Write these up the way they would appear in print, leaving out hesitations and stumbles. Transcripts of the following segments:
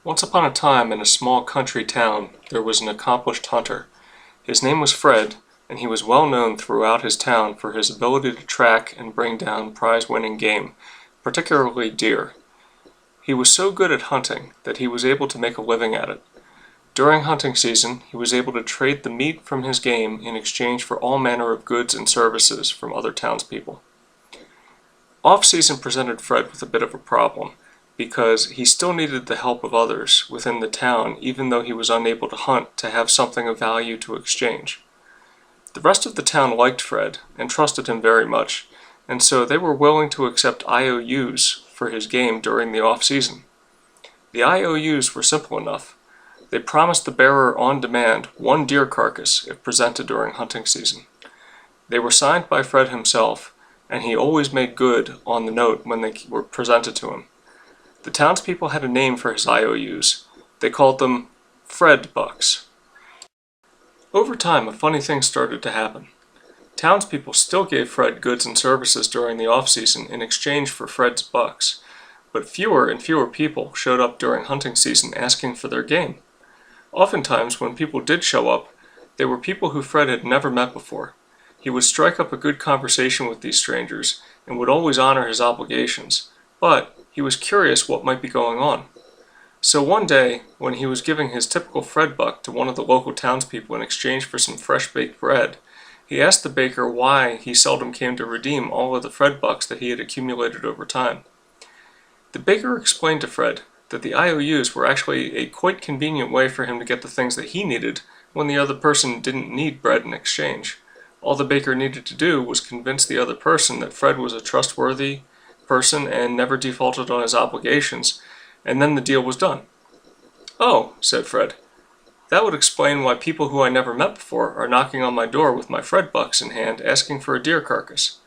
Once upon a time, in a small country town, there was an accomplished hunter. His name was Fred, and he was well known throughout his town for his ability to track and bring down prize-winning game, particularly deer. He was so good at hunting that he was able to make a living at it. During hunting season, he was able to trade the meat from his game in exchange for all manner of goods and services from other townspeople. Off-season presented Fred with a bit of a problem, because he still needed the help of others within the town even though he was unable to hunt to have something of value to exchange. The rest of the town liked Fred and trusted him very much, and so they were willing to accept IOUs for his game during the off-season. The IOUs were simple enough. They promised the bearer on demand one deer carcass if presented during hunting season. They were signed by Fred himself, and he always made good on the note when they were presented to him. The townspeople had a name for his IOUs. They called them Fred Bucks. Over time, a funny thing started to happen. Townspeople still gave Fred goods and services during the off-season in exchange for Fred's bucks, but fewer and fewer people showed up during hunting season asking for their game. Oftentimes, when people did show up, they were people who Fred had never met before. He would strike up a good conversation with these strangers and would always honor his obligations, but he was curious what might be going on. So one day, when he was giving his typical Fred buck to one of the local townspeople in exchange for some fresh baked bread, he asked the baker why he seldom came to redeem all of the Fred bucks that he had accumulated over time. The baker explained to Fred that the IOUs were actually a quite convenient way for him to get the things that he needed when the other person didn't need bread in exchange. All the baker needed to do was convince the other person that Fred was a trustworthy person and never defaulted on his obligations, and then the deal was done. "Oh," said Fred, "that would explain why people who I never met before are knocking on my door with my Fred bucks in hand asking for a deer carcass.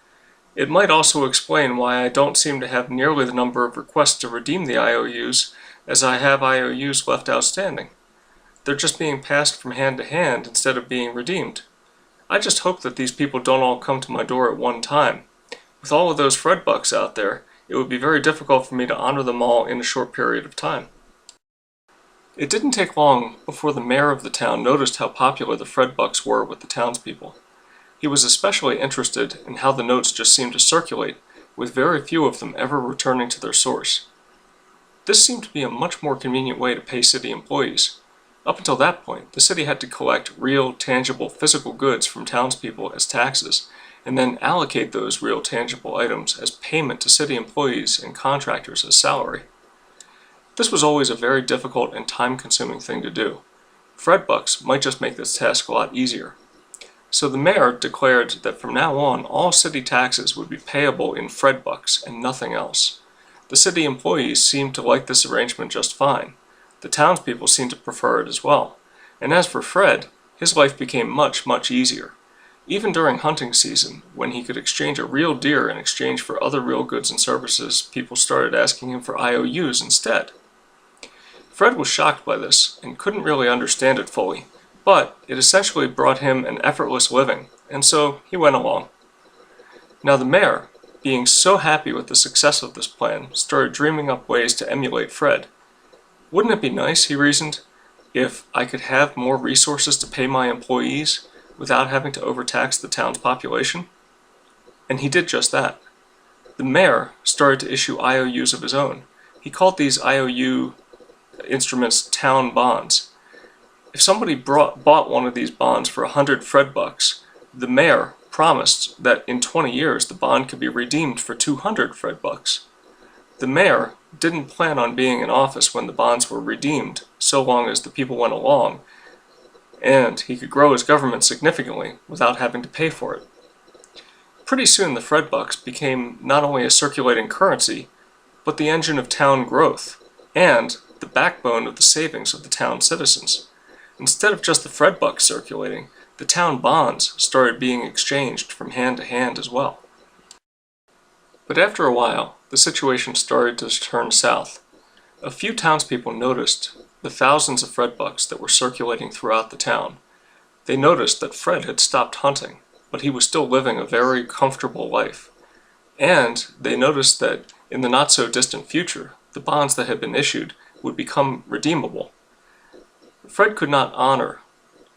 It might also explain why I don't seem to have nearly the number of requests to redeem the IOUs as I have IOUs left outstanding. They're just being passed from hand to hand instead of being redeemed. I just hope that these people don't all come to my door at one time. With all of those Fred bucks out there, it would be very difficult for me to honor them all in a short period of time." It didn't take long before the mayor of the town noticed how popular the Fred bucks were with the townspeople. He was especially interested in how the notes just seemed to circulate, with very few of them ever returning to their source. This seemed to be a much more convenient way to pay city employees. Up until that point, the city had to collect real, tangible, physical goods from townspeople as taxes, and then allocate those real, tangible items as payment to city employees and contractors as salary. This was always a very difficult and time-consuming thing to do. Fred bucks might just make this task a lot easier. So the mayor declared that from now on, all city taxes would be payable in Fred bucks and nothing else. The city employees seemed to like this arrangement just fine. The townspeople seemed to prefer it as well. And as for Fred, his life became much, much easier. Even during hunting season, when he could exchange a real deer in exchange for other real goods and services, people started asking him for IOUs instead. Fred was shocked by this and couldn't really understand it fully, but it essentially brought him an effortless living, and so he went along. Now the mayor, being so happy with the success of this plan, started dreaming up ways to emulate Fred. Wouldn't it be nice, he reasoned, if I could have more resources to pay my employees without having to overtax the town's population? And he did just that. The mayor started to issue IOUs of his own. He called these IOU instruments town bonds. If somebody bought one of these bonds for 100 Fred bucks, the mayor promised that in 20 years the bond could be redeemed for 200 Fred bucks. The mayor didn't plan on being in office when the bonds were redeemed, so long as the people went along, and he could grow his government significantly without having to pay for it. Pretty soon the Fred bucks became not only a circulating currency, but the engine of town growth, and the backbone of the savings of the town citizens. Instead of just the Fred bucks circulating, the town bonds started being exchanged from hand to hand as well. But after a while, the situation started to turn south. A few townspeople noticed the thousands of Fred bucks that were circulating throughout the town. They noticed that Fred had stopped hunting, but he was still living a very comfortable life. And they noticed that in the not-so-distant future, the bonds that had been issued would become redeemable. Fred could not honor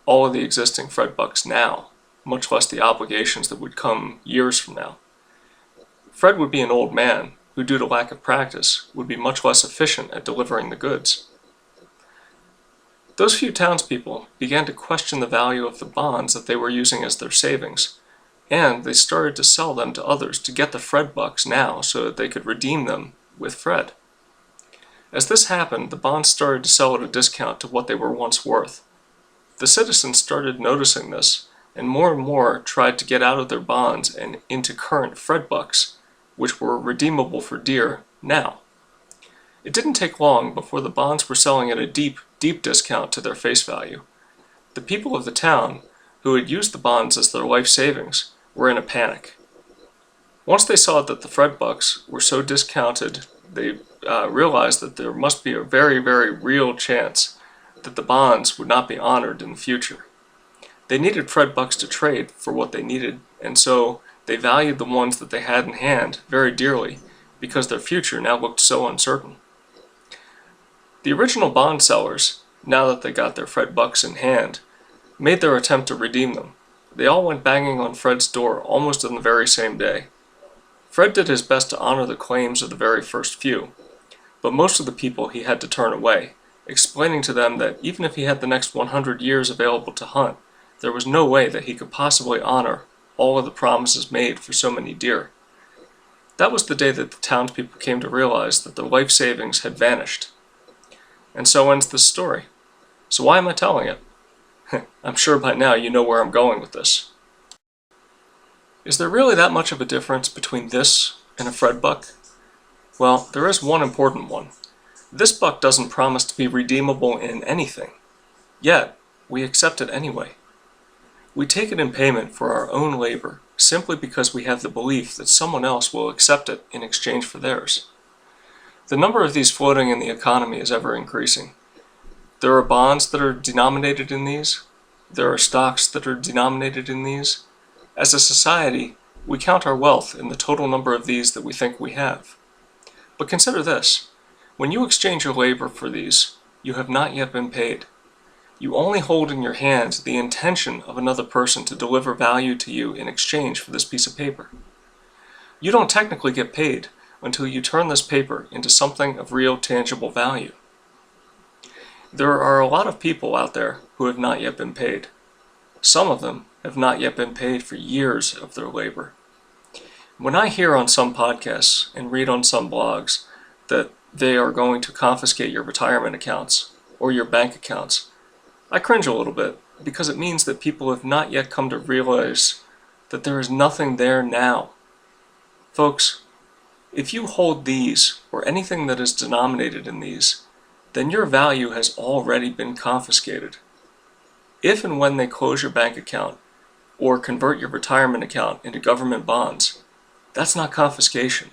all of the existing Fred bucks now, much less the obligations that would come years from now. Fred would be an old man who, due to lack of practice, would be much less efficient at delivering the goods. Those few townspeople began to question the value of the bonds that they were using as their savings, and they started to sell them to others to get the Fred bucks now so that they could redeem them with Fred. As this happened, the bonds started to sell at a discount to what they were once worth. The citizens started noticing this, and more tried to get out of their bonds and into current Fred bucks, which were redeemable for deer now. It didn't take long before the bonds were selling at a deep discount to their face value. The people of the town, who had used the bonds as their life savings, were in a panic. Once they saw that the Fred bucks were so discounted, they realized that there must be a very real chance that the bonds would not be honored in the future. They needed Fred bucks to trade for what they needed, and so they valued the ones that they had in hand very dearly because their future now looked so uncertain. The original bond sellers, now that they got their Fred bucks in hand, made their attempt to redeem them. They all went banging on Fred's door almost on the very same day. Fred did his best to honor the claims of the very first few, but most of the people he had to turn away, explaining to them that even if he had the next 100 years available to hunt, there was no way that he could possibly honor all of the promises made for so many deer. That was the day that the townspeople came to realize that their life savings had vanished. And so ends this story. So why am I telling it? I'm sure by now you know where I'm going with this. Is there really that much of a difference between this and a Fred buck? Well, there is one important one. This buck doesn't promise to be redeemable in anything, yet we accept it anyway. We take it in payment for our own labor simply because we have the belief that someone else will accept it in exchange for theirs. The number of these floating in the economy is ever increasing. There are bonds that are denominated in these. There are stocks that are denominated in these. As a society, we count our wealth in the total number of these that we think we have. But consider this. When you exchange your labor for these, you have not yet been paid. You only hold in your hand the intention of another person to deliver value to you in exchange for this piece of paper. You don't technically get paid until you turn this paper into something of real tangible value. There are a lot of people out there who have not yet been paid. Some of them have not yet been paid for years of their labor. When I hear on some podcasts and read on some blogs that they are going to confiscate your retirement accounts or your bank accounts, I cringe a little bit because it means that people have not yet come to realize that there is nothing there now. Folks, if you hold these or anything that is denominated in these, then your value has already been confiscated. If and when they close your bank account or convert your retirement account into government bonds, that's not confiscation.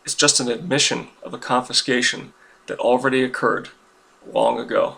It's just an admission of a confiscation that already occurred long ago.